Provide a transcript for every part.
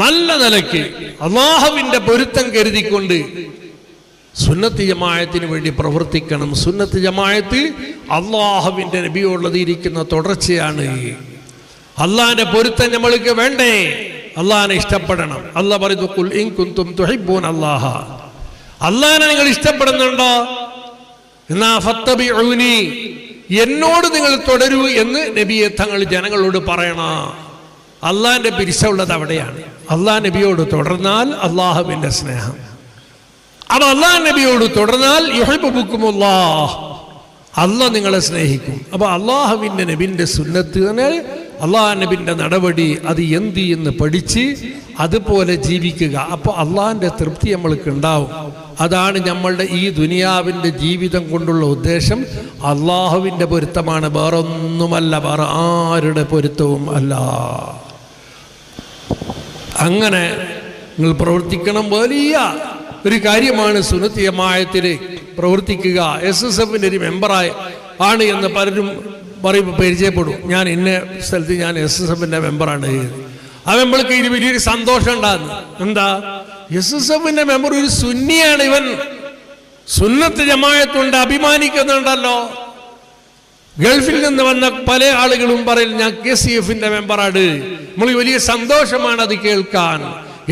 നല്ല നിലയ്ക്ക് അല്ലാഹുവിന്റെ പൊരുത്തം കരുതിക്കൊണ്ട് സുന്നത്ത് ജമാഅത്തിന് വേണ്ടി പ്രവർത്തിക്കണം. സുന്നത്ത് ജമാഅത്ത് അല്ലാഹുവിന്റെ നബിയോടുള്ളത് ഇരിക്കുന്ന തുടർച്ചയാണ്. അള്ളാഹിന്റെ പൊരുത്തം നമ്മൾക്ക് വേണ്ടേ? അള്ളാഹിനെ ഇഷ്ടപ്പെടണം. അള്ളാഹ് പറയുന്നു, ഖുൽ ഇൻ കുൻതും തുഹിബ്ബൂന അല്ലാഹ, അള്ളാഹിനെ നിങ്ങൾ ഇഷ്ടപ്പെടുന്നുണ്ടോ എന്നാ ഫത്തബിഊനി, എന്നോട് നിങ്ങൾ തുടരൂ എന്ന് നബിയെ തങ്ങൾ ജനങ്ങളോട് പറയണം. അള്ളാഹിന്റെ പിരിച്ചുള്ളത് അവിടെയാണ്. അള്ളാഹ് നബിയോട് തുടർന്നാൽ അള്ളാഹുവിന്റെ സ്നേഹം. അപ്പൊ അള്ളാഹ് നബിയോട് തുടർന്നാൽ യുഹിബ്ബുക്കുമുല്ലാഹ്, അള്ളാഹ് നിങ്ങളെ സ്നേഹിക്കും. അപ്പൊ അള്ളാഹുവിന്റെ നബിന്റെ സുന്നത്ത് തന്നെ, അള്ളാഹ് നബിന്റെ നടപടി അത് എന്ത് എന്ന് പഠിച്ച് അതുപോലെ ജീവിക്കുക. അപ്പോൾ അള്ളാഹിന്റെ തൃപ്തി നമ്മൾക്ക് ഉണ്ടാവും. അതാണ് നമ്മളുടെ ഈ ദുനിയാവിൻ്റെ ജീവിതം കൊണ്ടുള്ള ഉദ്ദേശം. അള്ളാഹുവിൻ്റെ പൊരുത്തമാണ്, വേറൊന്നുമല്ല, വേറെ ആരുടെ പൊരുത്തവും അല്ല. അങ്ങനെ നിങ്ങൾ പ്രവർത്തിക്കണം. വലിയ ഒരു കാര്യമാണ് സുന്നത്ത് ജമാഅത്തിൽ പ്രവർത്തിക്കുക. SSFന്റെ ഒരു മെമ്പറായി ആണ് എന്ന് പലരും പറയുമ്പോൾ പരിചയപ്പെടും. ഞാൻ ഇന്ന സ്ഥലത്ത് ഞാൻ SSFന്റെ മെമ്പറാണ്. ആ മെമ്പർക്ക് ഇത് വലിയൊരു സന്തോഷം ഉണ്ടാകുന്നു. എന്താ? SSFന്റെ മെമ്പർ ഒരു സുന്നിയാണ്. ഇവൻ സുന്നത്ത് ജമാഅത്തുണ്ട് അഭിമാനിക്കുന്നുണ്ടല്ലോ. ഗൾഫിൽ നിന്ന് വന്ന പല ആളുകളും പറയും ഞാൻ KCFന്റെ മെമ്പറാണ്. നമ്മൾ വലിയ സന്തോഷമാണ് അത് കേൾക്കാൻ.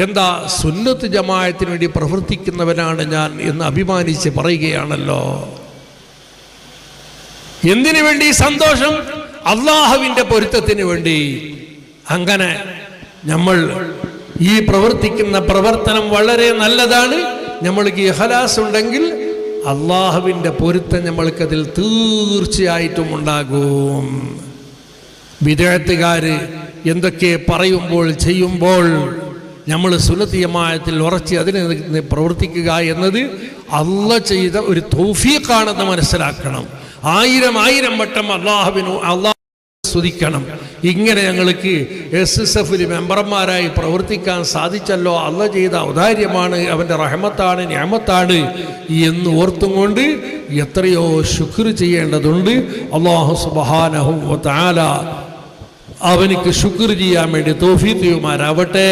എന്താ? സുന്നത്ത് ജമാഅത്തിന് വേണ്ടി പ്രവർത്തിക്കുന്നവനാണ് ഞാൻ എന്ന് അഭിമാനിച്ച് പറയുകയാണല്ലോ. എന്തിനു വേണ്ടി സന്തോഷം? അള്ളാഹുവിന്റെ പൊരുത്തത്തിന് വേണ്ടി. അങ്ങനെ നമ്മൾ ഈ പ്രവർത്തിക്കുന്ന പ്രവർത്തനം വളരെ നല്ലതാണ്. നമ്മൾക്ക് ഇഖ്ലാസ് ഉണ്ടെങ്കിൽ അള്ളാഹുവിന്റെ പൊരുത്തം നമ്മൾക്കതിൽ തീർച്ചയായിട്ടും ഉണ്ടാകും. ബിദ്അത്തുകാര് എന്തൊക്കെ പറയുമ്പോൾ ചെയ്യുമ്പോൾ നമ്മൾ സുന്നത്ത് ജമാഅത്തിൽ ഉറച്ച് അതിനെ പ്രവർത്തിക്കുക എന്നത് അള്ളാഹ് ചെയ്ത ഒരു തൗഫീഖാണെന്ന് മനസ്സിലാക്കണം. ആയിരം വട്ടം അള്ളാഹ് സ്തുതിക്കണം. ഇങ്ങനെ ഞങ്ങൾക്ക് SSFൽ മെമ്പർമാരായി പ്രവർത്തിക്കാൻ സാധിച്ചല്ലോ, അള്ളാഹ് ചെയ്ത ഔദാര്യമാണ്, അവൻ്റെ റഹ്മത്താണ്, നിഅമത്താണ് എന്ന് ഓർത്തും കൊണ്ട് എത്രയോ ശുക്ർ ചെയ്യേണ്ടതുണ്ട്. അല്ലാഹു സുബ്ഹാനഹു വ തആല അവനിക്ക് ശുക്ർ ചെയ്യാൻ വേണ്ടി തൗഫീഖ് ചെയ്യുമാറാവട്ടെ.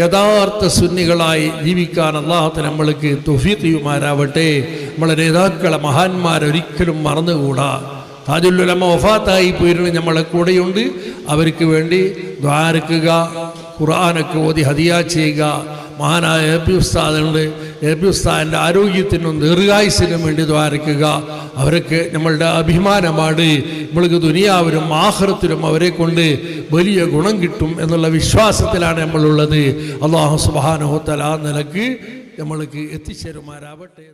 യഥാർത്ഥ സുന്നികളായി ജീവിക്കാൻ അല്ലാഹു നമ്മൾക്ക് തൗഫീഖ് ചെയ്യുമാറാവട്ടെ. നമ്മളെ നേതാക്കളെ മഹാന്മാരൊരിക്കലും മറന്നുകൂടാ. താജുൽ ഉലമ വഫാത്തായി പോയിരുന്നു, നമ്മളെ കൂടെയുണ്ട്. അവർക്ക് വേണ്ടി ദ്വാരക്കുക, ഖുർആനൊക്കെ ഓതി ഹദിയ ചെയ്യുക. മഹാനായ AP ഉസ്താദുണ്ട്. AP ഉസ്താദിൻ്റെ ആരോഗ്യത്തിനും ദീർഘായുസ്സിനും വേണ്ടി ദ്വാരക്കുക. അവരൊക്കെ നമ്മളുടെ അഭിമാനമാണ്. നമ്മൾക്ക് ദുനിയാവിലും ആഖിറത്തിലും അവരെ കൊണ്ട് വലിയ ഗുണം കിട്ടും എന്നുള്ള വിശ്വാസത്തിലാണ് നമ്മളുള്ളത്. അല്ലാഹു സുബ്ഹാനഹു വ തആല ആ നിലക്ക് നമ്മൾക്ക് എത്തിച്ചേരുമാറാവട്ടെ.